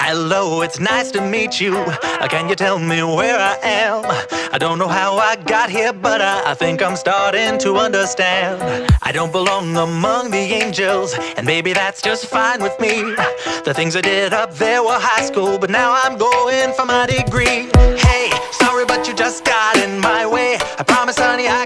Hello, it's nice to meet you. Can you tell me where I am? I don't know how I got here, but I think I'm starting to understand. I don't belong among the angels, and maybe that's just fine with me. The things I did up there were high school, but now I'm going for my degree. Hey, sorry, but you just got in my way. I promise, honey, I